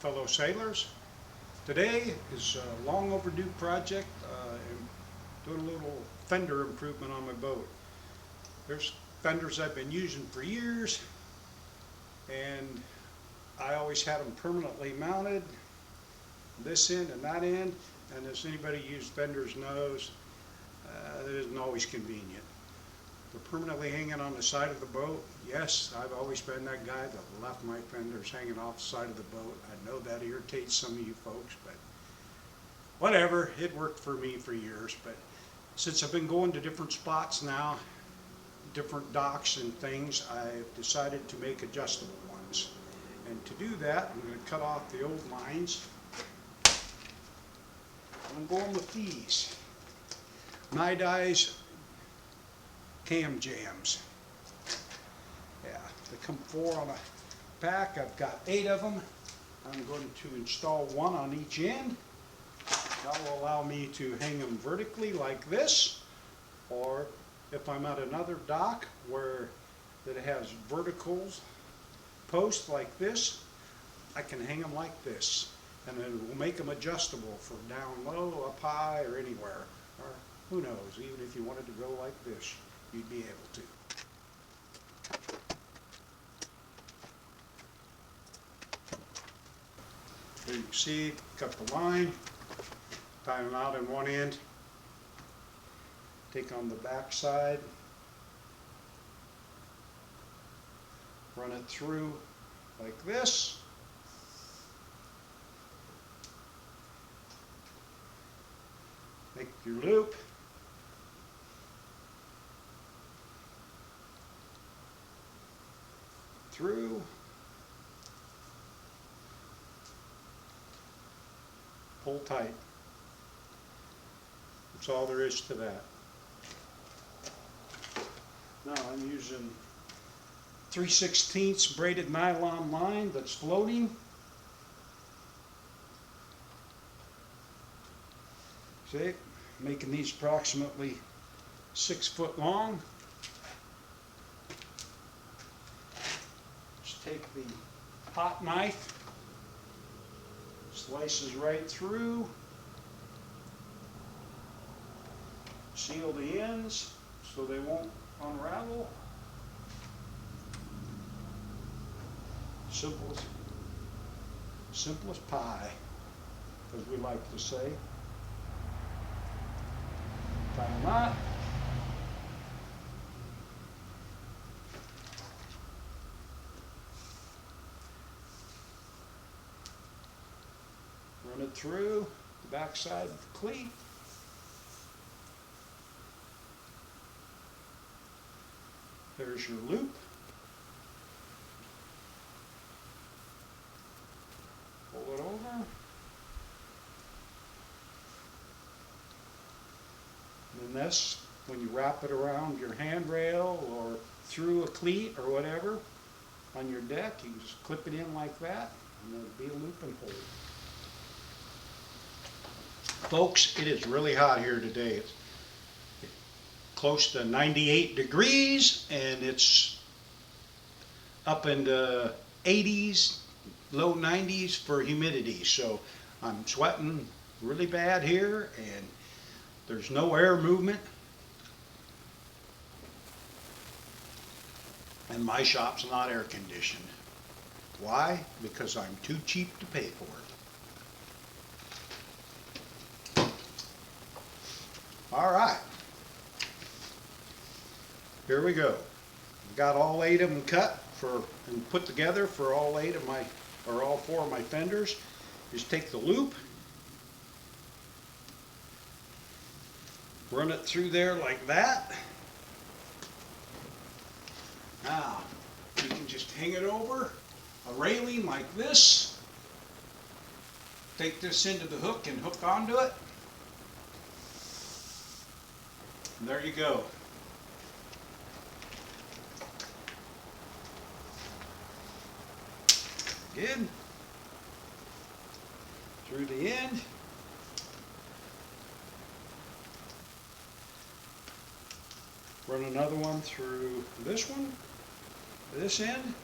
fellow sailors. Today is a long overdue project. I'm doing a little fender improvement on my boat. There's fenders I've been using for years, and I always had them permanently mounted, this end and that end, and as anybody who used fenders knows, it isn't always convenient. They're permanently hanging on the side of the boat. Yes, I've always been that guy that left my fenders hanging off the side of the boat. I know that irritates some of you folks, but whatever, it worked for me for years. But since I've been going to different spots now, different docks and things, I've decided to make adjustable ones. And to do that, I'm going to cut off the old lines. I'm going with these Night cam jams. Yeah, they come 4 on a pack. I've got 8 of them. I'm going to install 1 on each end. That will allow me to hang them vertically like this, or if I'm at another dock where it has verticals posts like this, I can hang them like this, and it will make them adjustable for down low, up high, or anywhere. Or who knows, even if you wanted to go like this, you'd be able to. There you can see, cut the line, tie them out in one end, take on the back side, run it through like this. Make your loop. Through. Pull tight. That's all there is to that. Now I'm using 3/16 braided nylon line that's floating. See, making these approximately 6 foot long. Just take the hot knife, slices right through, seal the ends so they won't unravel. Simple as pie, as we like to say. Tie a knot. Run it through the back side of the cleat. There's your loop. Pull it over. And this, when you wrap it around your handrail or through a cleat or whatever on your deck, you just clip it in like that, and there'll be a loop and hold. Folks, it is really hot here today. It's close to 98 degrees, and it's up into 80s, low 90s for humidity. So I'm sweating really bad here, and there's no air movement, and my shop's not air conditioned. Why? Because I'm too cheap to pay for it. All right, here we go. I've got all 8 of them cut and put together for all 8 of my, or all 4 of my fenders. Just take the loop, run it through there like that. Now, you can just hang it over a railing like this. Take this into the hook and hook onto it. And there you go. Again, through the end. Run another one through this one, this end.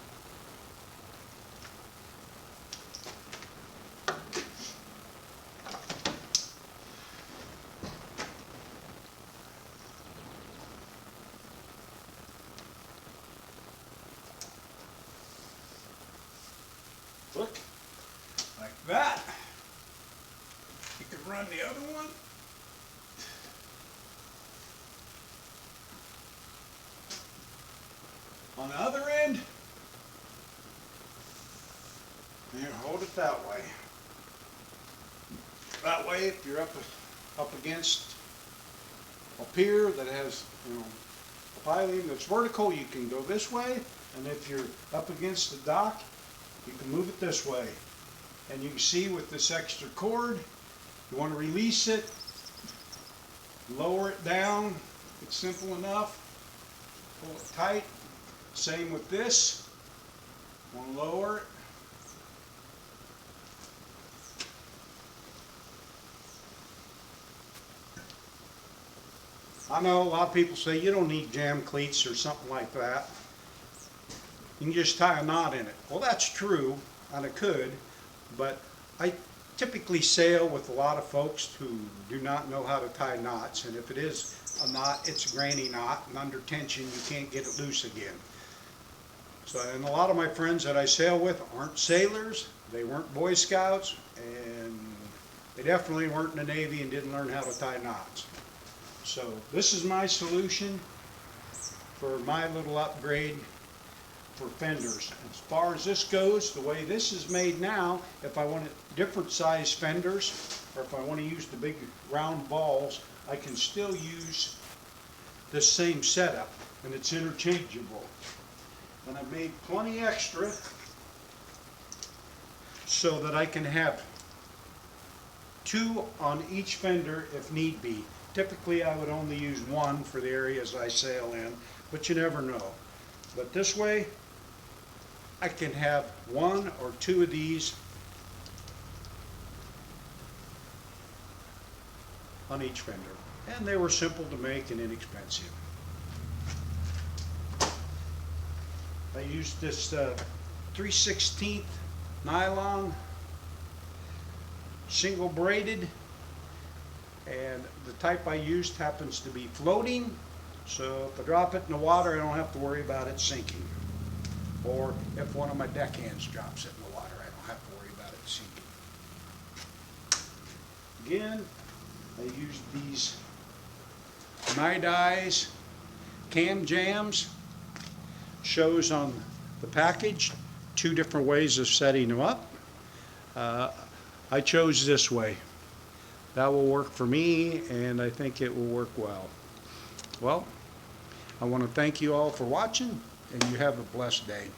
the other one. On the other end, here, hold it that way. That way, if you're up against a pier that has, a piling that's vertical, you can go this way, and if you're up against the dock, you can move it this way. And you can see with this extra cord, you want to release it, lower it down. It's simple enough. Pull it tight. Same with this. Want to lower it. I know a lot of people say you don't need jam cleats or something like that. You can just tie a knot in it. Well, that's true, and I could, but I typically sail with a lot of folks who do not know how to tie knots, and if it is a knot, it's a granny knot, and under tension you can't get it loose again. So, and a lot of my friends that I sail with aren't sailors, they weren't Boy Scouts, and they definitely weren't in the Navy and didn't learn how to tie knots. So this is my solution for my little upgrade for fenders. As far as this goes, the way this is made now, if I want different size fenders, or if I want to use the big round balls, I can still use this same setup, and it's interchangeable. And I've made plenty extra so that I can have two on each fender if need be. Typically I would only use one for the areas I sail in, but you never know. But this way I can have one or two of these on each fender. And they were simple to make and inexpensive. I used this 3/16 nylon, single braided, and the type I used happens to be floating, so if I drop it in the water I don't have to worry about it sinking. Or if one of my deckhands drops it in the water, I don't have to worry about it sinking. Again, I used these Nideyes cam jams. Shows on the package 2 different ways of setting them up. I chose this way. That will work for me, and I think it will work well. Well, I want to thank you all for watching, and you have a blessed day.